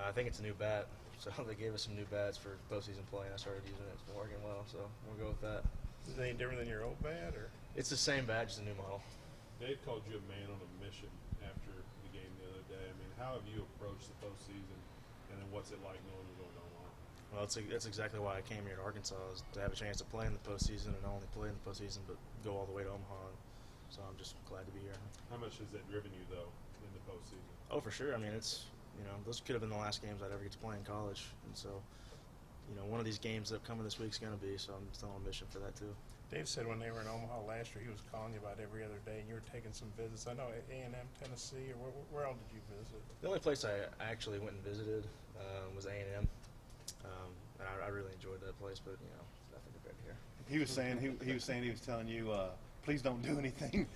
I think it's a new bat. So they gave us some new bats for postseason play, and I started using it. It's been working well, so we'll go with that. Is it any different than your old bat, or? It's the same bat, just a new model. Dave called you a man on a mission after the game the other day. I mean, how have you approached the postseason, and then what's it like knowing you're going to Omaha? Well, that's exactly why I came here to Arkansas, is to have a chance to play in the postseason, and not only play in the postseason, but go all the way to Omaha. So I'm just glad to be here. How much has that driven you, though, in the postseason? Oh, for sure. I mean, those could have been the last games I'd ever get to play in college, and so, one of these games that coming this week is going to be. So I'm still on a mission for that too. Dave said when they were in Omaha last year, he was calling you about every other day, and you were taking some visits. I know A&M, Tennessee, or where else did you visit? The only place I actually went and visited was A&M, and I really enjoyed that place. But nothing compared to here. He was saying he was telling you, please don't do anything.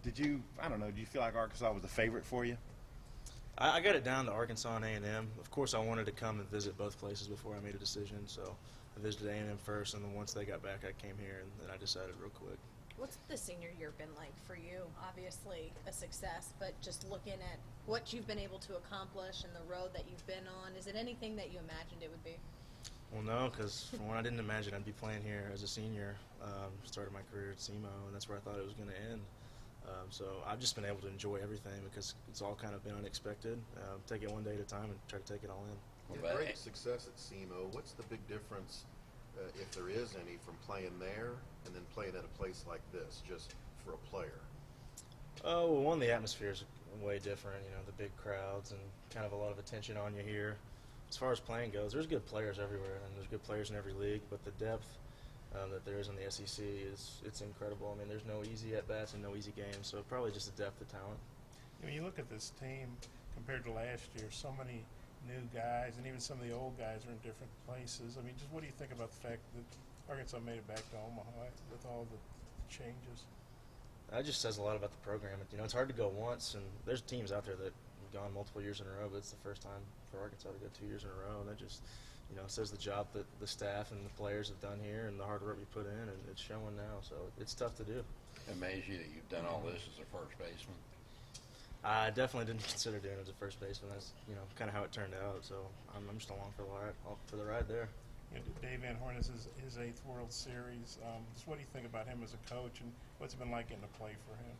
Did you feel like Arkansas was a favorite for you? I got it down to Arkansas and A&M. Of course, I wanted to come and visit both places before I made a decision. So I visited A&M first, and then once they got back, I came here, and then I decided real quick. What's the senior year been like for you? Obviously a success, but just looking at what you've been able to accomplish and the road that you've been on, is it anything that you imagined it would be? Well, no, because from what I didn't imagine I'd be playing here as a senior. Started my career at SEMO, and that's where I thought it was going to end. So I've just been able to enjoy everything because it's all kind of been unexpected. Take it one day at a time and try to take it all in. Yeah, great success at SEMO. What's the big difference, if there is any, from playing there and then playing at a place like this, just for a player? Oh, well, the atmosphere is way different. The big crowds and kind of a lot of attention on you here. As far as playing goes, there's good players everywhere, and there's good players in every league, but the depth that there is in the SEC it's incredible. I mean, there's no easy at-bats and no easy games, so probably just the depth of talent. When you look at this team compared to last year, so many new guys, and even some of the old guys are in different places. I mean, just what do you think about the fact that Arkansas made it back to Omaha with all the changes? That just says a lot about the program. It's hard to go once, and there's teams out there that have gone multiple years in a row, but it's the first time for Arkansas to go 2 years in a row, and that just says the job that the staff and the players have done here and the hard work we put in, and it's showing now. So it's tough to do. Amazed you that you've done all this as a first baseman? I definitely didn't consider doing it as a first baseman. That's kind of how it turned out. So I'm just along for the ride there. Dave Van Horn is his 8th World Series. Just what do you think about him as a coach, and what's it been like getting to play for him?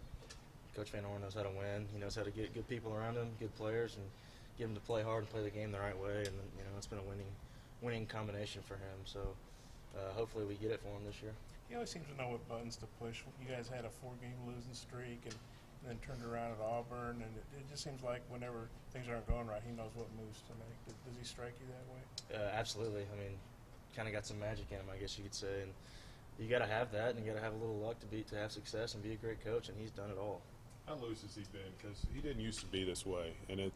Coach Van Horn knows how to win. He knows how to get good people around him, good players, and get him to play hard and play the game the right way. And it's been a winning combination for him. So hopefully we get it for him this year. He always seems to know what buttons to push. You guys had a 4-game losing streak and then turned around at Auburn, and it just seems like whenever things aren't going right, he knows what moves to make. Does he strike you that way? Absolutely. I mean, kind of got some magic in him, I guess you could say. And you got to have that, and you got to have a little luck to have success and be a great coach, and he's done it all. How loose has he been? Because he didn't used to be this way, and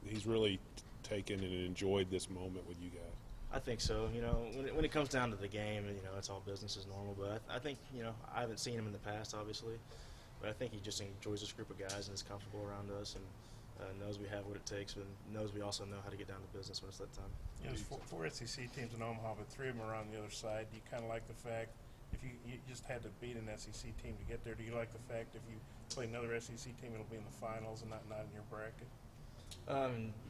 he's really taken and enjoyed this moment with you guys. I think so. When it comes down to the game, it's all business as normal. But I think, I haven't seen him in the past, obviously. But I think he just enjoys this group of guys and is comfortable around us and knows we have what it takes, and knows we also know how to get down to business when it's that time. There's four SEC teams in Omaha, but 3 of them are on the other side. Do you kind of like the fact if you just had to beat an SEC team to get there? Do you like the fact if you play another SEC team, it'll be in the finals and not in your bracket?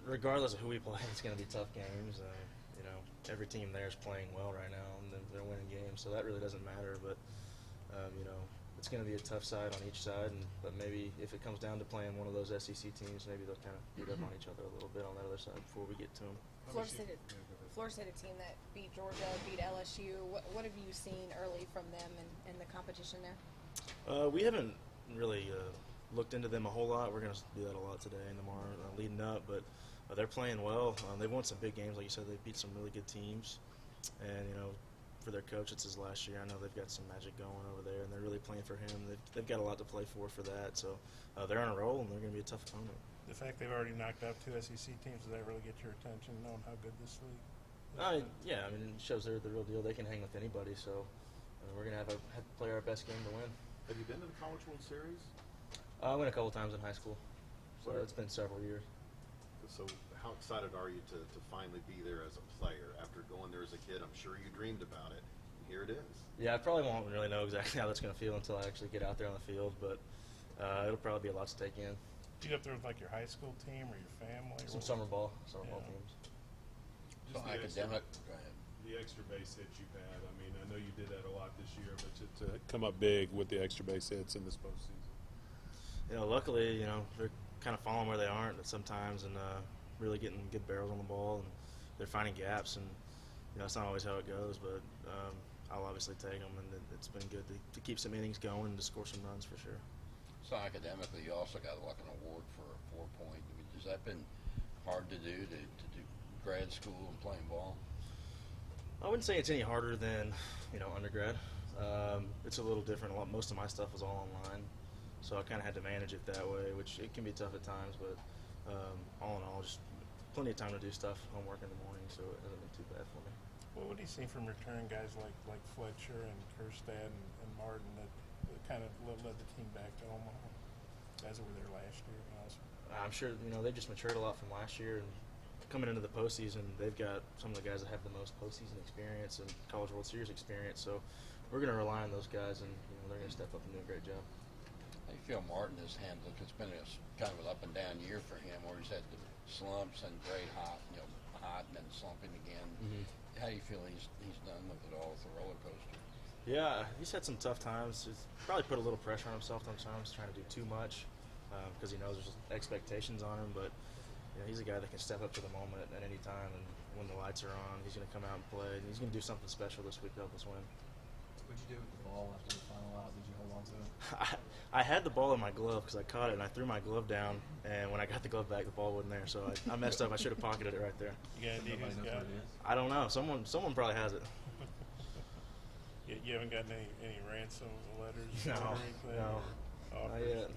Regardless of who we play, it's going to be tough games. Every team there is playing well right now, and they're winning games, so that really doesn't matter. But it's going to be a tough side on each side, but maybe if it comes down to playing one of those SEC teams, maybe they'll kind of beat up on each other a little bit on that other side before we get to them. Florida State, a team that beat Georgia, beat LSU. What have you seen early from them and the competition there? We haven't really looked into them a whole lot. We're going to do that a lot today and tomorrow leading up, but they're playing well. They've won some big games, like you said. They beat some really good teams, and for their coach, it's his last year. I know they've got some magic going over there, and they're really playing for him. They've got a lot to play for that. So they're on a roll, and they're going to be a tough opponent. The fact they've already knocked out 2 SEC teams, does that really get your attention, knowing how good this league is? Yeah, I mean, it shows they're the real deal. They can hang with anybody. So we're going to have to play our best game to win. Have you been to the College World Series? I went a couple times in high school, so it's been several years. So how excited are you to finally be there as a player? After going there as a kid, I'm sure you dreamed about it. And here it is. Yeah, I probably won't really know exactly how that's going to feel until I actually get out there on the field, but it'll probably be a lot to take in. You go up there with like your high school team or your family? Or Some what? summer ball Yeah. teams. So Just the academic, go ahead. The extra base hits you've had. I mean, I know you did that a lot this year, but to come up big with the extra base hits in this postseason. You know, luckily, you know, they're kind of falling where they aren't sometimes, and really getting good barrels on the ball, and they're finding gaps, and you know, it's not always how it goes, but I'll obviously take them, and it's been good to keep some innings going and to score some runs for sure. So academically, you also got like an award for a 4-point. I mean, has that been hard to do grad school and playing ball? I wouldn't say it's any harder than, you know, undergrad. It's a little different. Most of my stuff was all online, so I kind of had to manage it that way, which it can be tough at times. But all in all, just plenty of time to do stuff, homework in the morning, so it hasn't been too bad for me. Well, what do you see from return guys like Fletcher and Kerstad and Martin that kind of led the team back to Omaha? Guys that were there last year. You know, I'm sure, you know, they've just matured a lot from last year, and coming into the postseason, they've got some of the guys that have the most postseason experience and College World Series experience. So we're going to rely on those guys, and you know, they're going to step up and do a great job. How do you feel Martin has handled it? It's been kind of an up and down year for him, where he's had the slumps and great hot and then slumping again. Mm-hmm. How do you feel he's done with it all with the roller coaster? Yeah, he's had some tough times. He's probably put a little pressure on himself sometimes, trying to do too much because he knows there's expectations on him. But you know, he's a guy that can step up to the moment at any time, and when the lights are on, he's going to come out and play, and he's going to do something special this week to help us win. What'd you do with the ball after the final out? Did you hold on to it? I had the ball in my glove because I caught it, and I threw my glove down, and when I got the glove back, the ball wasn't there. So I messed up. I should have pocketed it right there. You got any idea Nobody who's knows got what it? it is. I don't know. Someone probably has it. You haven't gotten any ransom letters No, or anything? no, or not offers? yet.